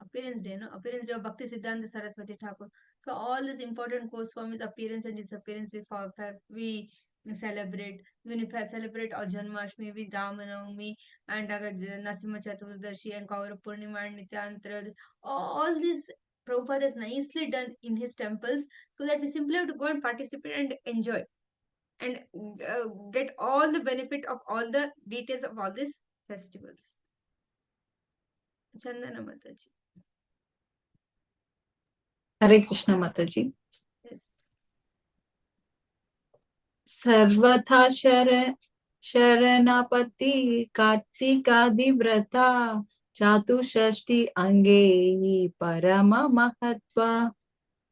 appearance day of Bhakti Siddhanta Saraswati Thakur. So all these important Goswami's appearance and disappearance we celebrate. When we celebrate our Janmashtami with Ramanavami and Nasimha Chaturdashi and Kaura Purnima and Nityantra. All these Prabhupada has nicely done in his temples, so that we simply have to go and participate and enjoy and get all the benefit of all the details of all these festivals. Chandana Mataji. Hare Krishna Mataji. Yes. Sarvatha Sharanapati Kartikadi Vrata Chatushashti Ange Parama Mahatva.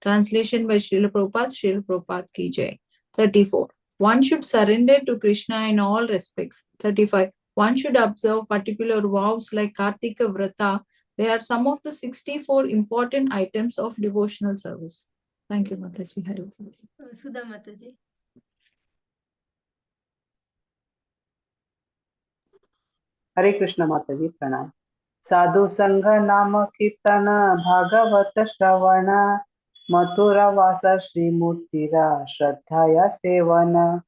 Translation by Srila Prabhupada ki Jai. 34. One should surrender to Krishna in all respects. 35. One should observe particular vows like Kartika Vrata. They are some of the 64 important items of devotional service. Thank you, Mataji. Hari. Sudha Mataji. Hare Krishna Mataji Pranam. Sadhu Sangha Nama Kirtana Bhagavata Shravana Mathura Vasa Shri Murtira Shraddhaya Sevana.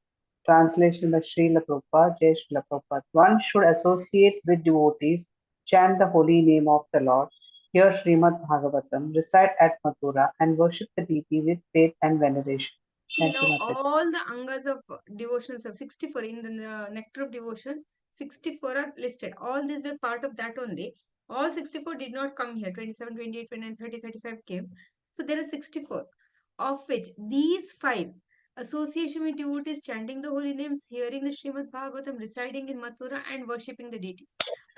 Translation by Srila Prabhupada, Jai Srila Prabhupada. One should associate with devotees, chant the holy name of the Lord, hear Srimad Bhagavatam, recite at Mathura, and worship the deity with faith and veneration. See, Thank you, now Mataji. all the angas of devotions of 64 in the nectar of devotion, 64 are listed. All these were part of that only. All 64 did not come here. 27, 28, 29, 30, 35 came. So there are 64, of which these 5, association with devotees, chanting the holy names, hearing the Srimad Bhagavatam, residing in Mathura, and worshipping the deity.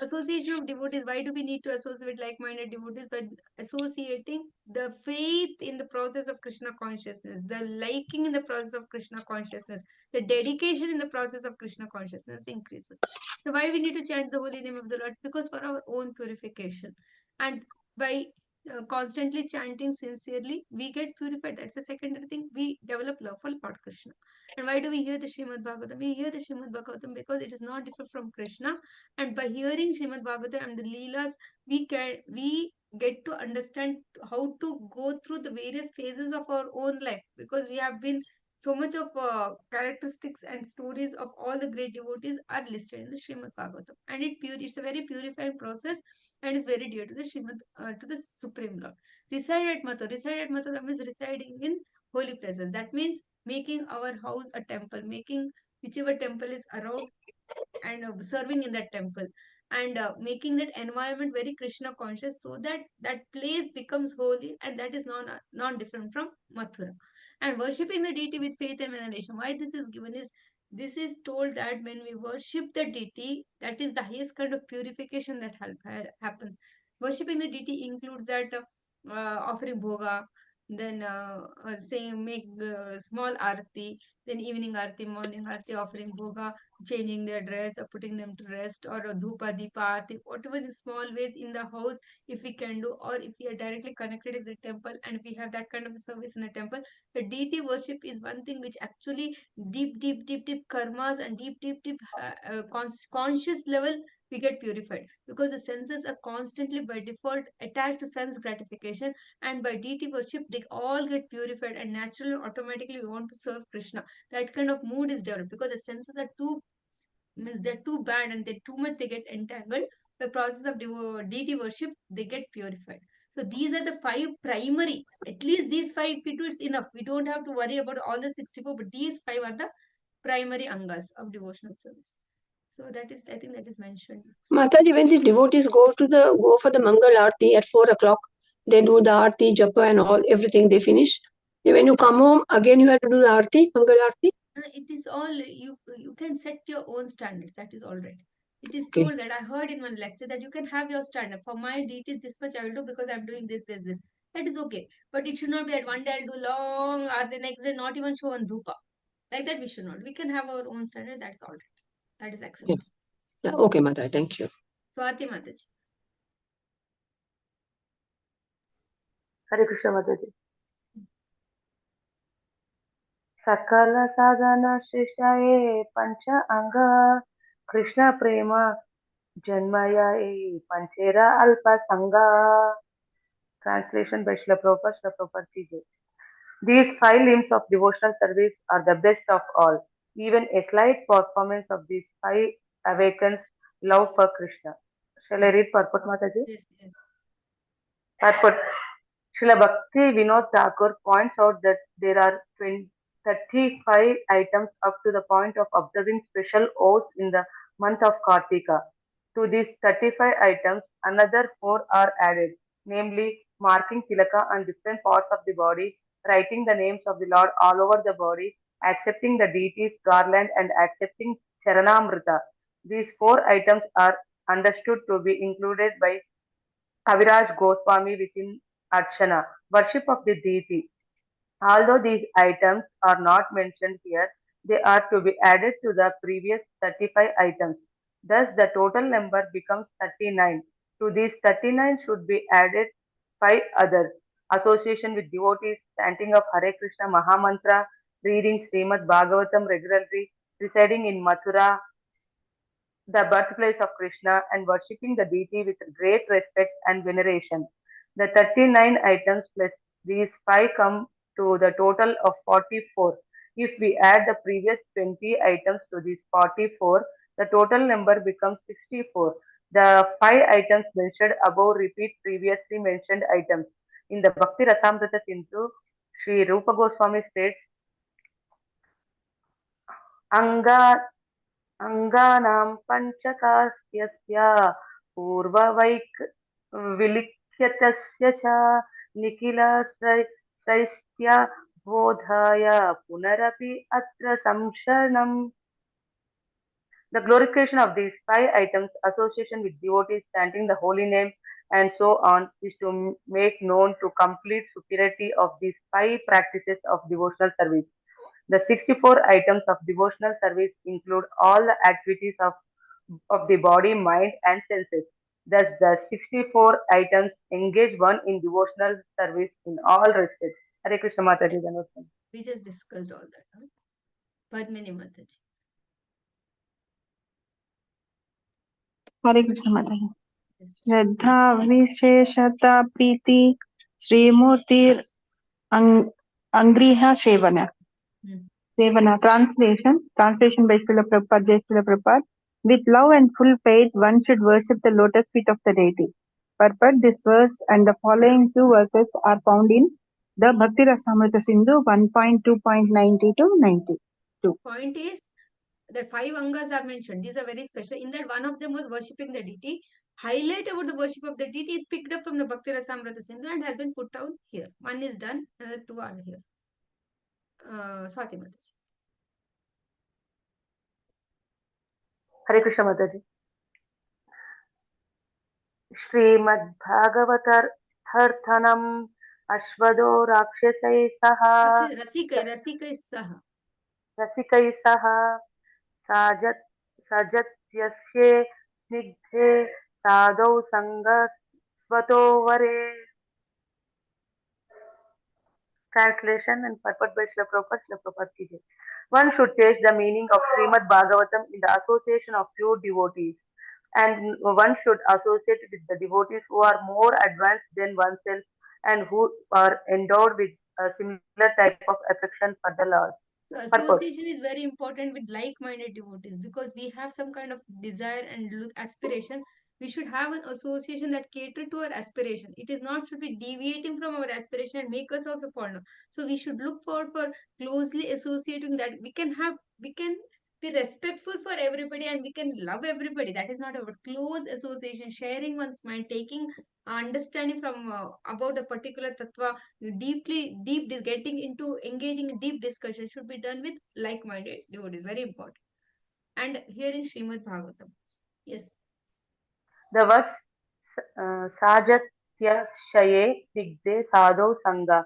Association of devotees, why do we need to associate like-minded devotees? By associating the faith in the process of Krishna consciousness, the liking in the process of Krishna consciousness, the dedication in the process of Krishna consciousness increases. So why we need to chant the holy name of the Lord? Because for our own purification. And by constantly chanting sincerely, we get purified. That's the secondary thing. We develop love for Lord Krishna. And why do we hear the Srimad Bhagavatam? We hear the Srimad Bhagavatam because it is not different from Krishna. And by hearing Srimad Bhagavatam and the Leelas, we get to understand how to go through the various phases of our own life, because we have been so much of characteristics and stories of all the great devotees are listed in the Srimad Bhagavatam, and it's a very purifying process and is very dear to the to the Supreme Lord. Reside at Mathura means residing in holy places. That means making our house a temple, making whichever temple is around and serving in that temple, and making that environment very Krishna conscious, so that that place becomes holy, and that is non different from Mathura. And worshipping the deity with faith and veneration. Why this is given is, this is told that when we worship the deity, that is the highest kind of purification that happens. Worshipping the deity includes that offering bhoga, then saying make small arti, then evening arti, morning arti, offering bhoga, changing their dress or putting them to rest, or a dhupa deepa arti, whatever in small ways in the house if we can do, or if we are directly connected with the temple and we have that kind of a service in the temple. The deity worship is one thing which actually deep karmas and deep conscious level we get purified, because the senses are constantly by default attached to sense gratification, and by deity worship they all get purified, and naturally automatically we want to serve Krishna. That kind of mood is developed because the senses are too, means they're too bad and they too much they get entangled. The process of deity worship, they get purified. So these are the 5 primary, at least these 5 if we do, it's enough. We don't have to worry about all the 64, but these 5 are the primary angas of devotional service. So that is, I think that is mentioned. Mataji, when these devotees go for the Mangal Aarti at 4 o'clock, they do the Aarti, Japa and all, everything they finish. When you come home, again you have to do the Aarti, Mangal Aarti? It is all, you can set your own standards. That is all right. It is Okay. told that I heard in one lecture that you can have your standard. For my deities, this much I will do because I'm doing this. That is okay. But it should not be at one day I'll do long, or the next day not even show on dhupa. Like that we should not. We can have our own standards. That's all right. That is acceptable. Yeah. Okay, Mataji, thank you. Swati Mataji. Hare Krishna Mataji. Sakala sadhana shishtaye pancha anga Krishna prema janmayaye panchera alpa sangha. Translation by Srila Prabhupada, Srila Prabhupada ki jai. These 5 limbs of devotional service are the best of all. Even a slight performance of these 5 awakens love for Krishna. Shall I read purport, Mataji? Yes, yes. Purport. Srila Bhakti Vinod Thakur points out that there are 35 items up to the point of observing special oaths in the month of Kartika. To these 35 items, another 4 are added, namely marking tilaka on different parts of the body, writing the names of the Lord all over the body, accepting the deity's garland, and accepting Charanamrita. These 4 items are understood to be included by Kaviraj Goswami within Archana, worship of the deity. Although these items are not mentioned here, they are to be added to the previous 35 items. Thus, the total number becomes 39. To these 39 should be added 5 others. association with devotees, chanting of Hare Krishna Mahamantra, reading Srimad Bhagavatam regularly, residing in Mathura, the birthplace of Krishna, and worshipping the deity with great respect and veneration. The 39 items plus these 5 come to the total of 44. If we add the previous 20 items to these 44, the total number becomes 64. The 5 items mentioned above repeat previously mentioned items. In the Bhakti Rasamrita Sindhu, Sri Rupa Goswami states, Anga अङ्गानां पञ्चकास्यस्य पूर्ववैक् विलिख्यतस्य च निखिलसैस्त्य बोधाय पुनरपि अत्र संशरणम्. The glorification of these 5 items, association with devotees, chanting the holy name, and so on, is to make known to complete superiority of these 5 practices of devotional service. The 64 items of devotional service include all the activities of the body, mind, and senses. Thus, the 64 items engage one in devotional service in all respects. Hare Krishna Mataji. We just discussed all that. Huh? Padmini Mataji. Hare Krishna Mataji. Shraddha Visheshata Priti Srimurti Angriha Sevana. Sevana. Translation by Srila Prabhupada, Jai Srila Prabhupada. With love and full faith, one should worship the lotus feet of the deity. Purport: this verse and the following 2 verses are found in the Bhakti Rasamrita Sindhu 1.2.90 to 92. Point is that 5 angas are mentioned. These are very special. In that, one of them was worshipping the deity. Highlight about the worship of the deity is picked up from the Bhakti Rasamrita Sindhu and has been put down here. One is done, another 2 are here. Swati Mataji. Hare Krishna Mataji. श्रीमद्भागवतर्थनम् अश्वदो राक्षसैः सह रसिकै सह सजत्यस्ये स्निग्धे साधौ संगस्वतो वरे. Translation and purport by Srila Prabhupada ki jai. One should take the meaning of Srimad Bhagavatam in the association of pure devotees, and one should associate with the devotees who are more advanced than oneself and who are endowed with a similar type of affection for the Lord. Association is very important with like-minded devotees because we have some kind of desire and aspiration. We should have an association that cater to our aspiration. It is not should be deviating from our aspiration and make us also fall down. So we should look forward for closely associating that we can be respectful for everybody and we can love everybody. That is not our close association, sharing one's mind, taking understanding from about a particular tattva, getting into engaging in deep discussion should be done with like-minded devotees. Very important. And here in Srimad Bhagavatam, yes. The words Sajasya Shaye Digde Sadho Sangha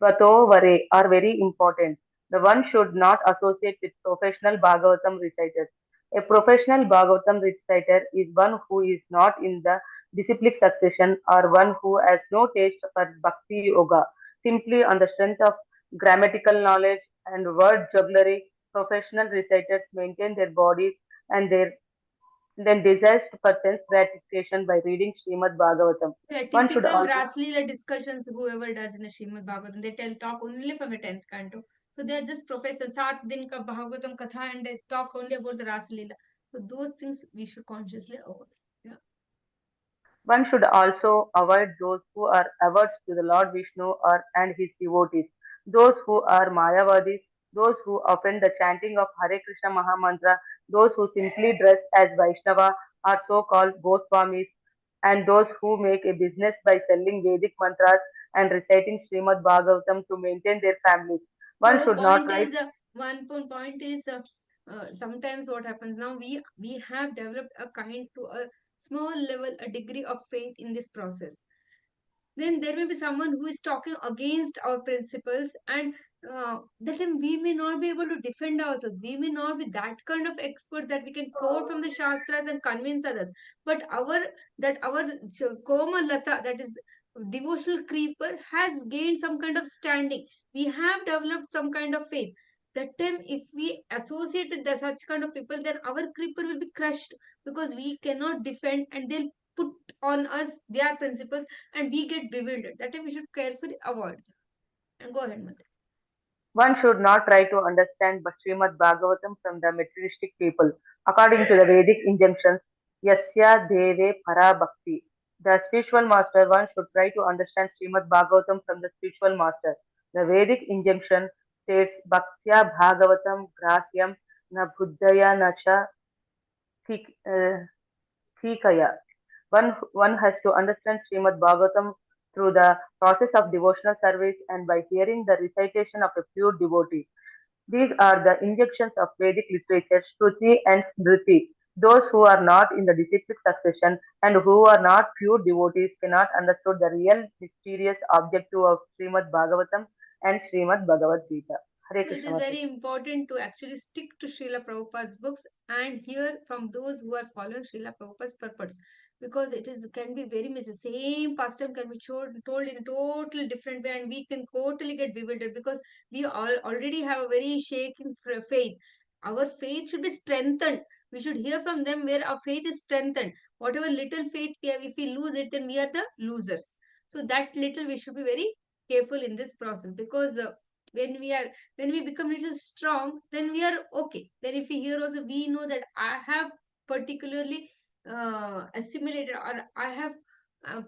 Svato Vare are very important. The one should not associate with professional Bhagavatam reciters. A professional Bhagavatam reciter is one who is not in the disciplic succession or one who has no taste for Bhakti Yoga. Simply on the strength of grammatical knowledge and word jugglery, professional reciters maintain their bodies and their then desires for sense gratification by reading Srimad Bhagavatam. Yeah, One should typical also Raslila discussions, whoever does in the Srimad Bhagavatam, they talk only from the 10th canto. So they are just professors, 7 din ka Bhagavatam katha, and they talk only about the Raslila. So those things we should consciously avoid. Yeah. One should also avoid those who are averse to the Lord Vishnu and his devotees, those who are Mayavadis, those who offend the chanting of Hare Krishna Mahamantra, those who simply dress as Vaishnava are so-called Goswamis, and those who make a business by selling Vedic mantras and reciting Srimad Bhagavatam to maintain their families. One So should not write. point is sometimes what happens now we have developed a kind to a small level a degree of faith in this process. Then there may be someone who is talking against our principles, and that time we may not be able to defend ourselves. We may not be that kind of expert that we can quote from the shastras and convince others. But our Koma Lata, that is devotional creeper has gained some kind of standing. We have developed some kind of faith. That time, if we associate with such kind of people, then our creeper will be crushed, because we cannot defend, and they'll put on us their principles, and we get bewildered. That time we should carefully avoid them. And go ahead, Madhya. One should not try to understand Srimad Bhagavatam from the materialistic people. According to the Vedic injunctions, Yasya Deve Para Bhakti. The spiritual master, one should try to understand Srimad Bhagavatam from the spiritual master. The Vedic injunction states Bhaktya Bhagavatam Grahyam Na Buddhaya Nacha Thikaya. One has to understand Srimad Bhagavatam through the process of devotional service and by hearing the recitation of a pure devotee. These are the injections of Vedic literature, Shruti and Smriti. Those who are not in the disciplic succession and who are not pure devotees cannot understand the real mysterious objective of Srimad Bhagavatam and Srimad Bhagavad Gita. Hare So it Krishna is very Mataji. important to actually stick to Srila Prabhupada's books and hear from those who are following Srila Prabhupada's purpose, because it is can be very missing. Same pastime can be told in a total different way, and we can totally get bewildered, because we all already have a very shaking faith. Our faith should be strengthened. We should hear from them where our faith is strengthened. Whatever little faith we have, if we lose it, then we are the losers. So that little we should be very careful in this process, because when we are when we become a little strong, then we are okay. Then if we hear also, we know that I have particularly assimilated, or I have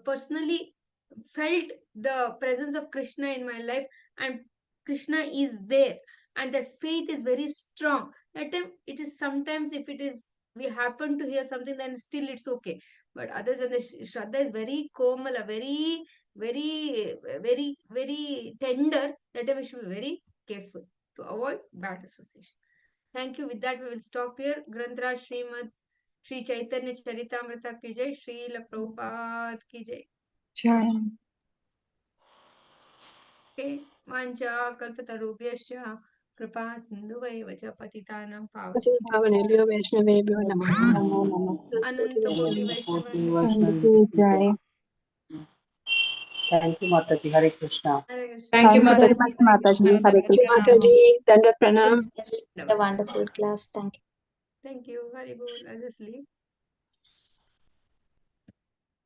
personally felt the presence of Krishna in my life, and Krishna is there, and that faith is very strong. That time it is, sometimes if it is we happen to hear something, then still it's okay. But other than the Shraddha is very komala, very tender. That time we should be very careful to avoid bad association. Thank you. With that, we will stop here. Granthra Srimad Sri Chaitanya Charitamrita ki jai, Srila Prabhupada ki jai. Jai. Okay. Vancha kalpatarubhyascha kripa sindhuvaiva cha patitanam Pavanebhyo Vaishnavebhyo Namo Namo Namaha. Ananta Koti Vaishnava. Thank you, Jai. Thank you, Mataji. Hare Krishna. Hare Krishna. Thank you, Thank you very Mataji. much, Mataji. Hare Thank you, Krishna. Mataji. Dandat Pranam. A wonderful class. Thank you. Thank you. Hari Bol. I'll just leave.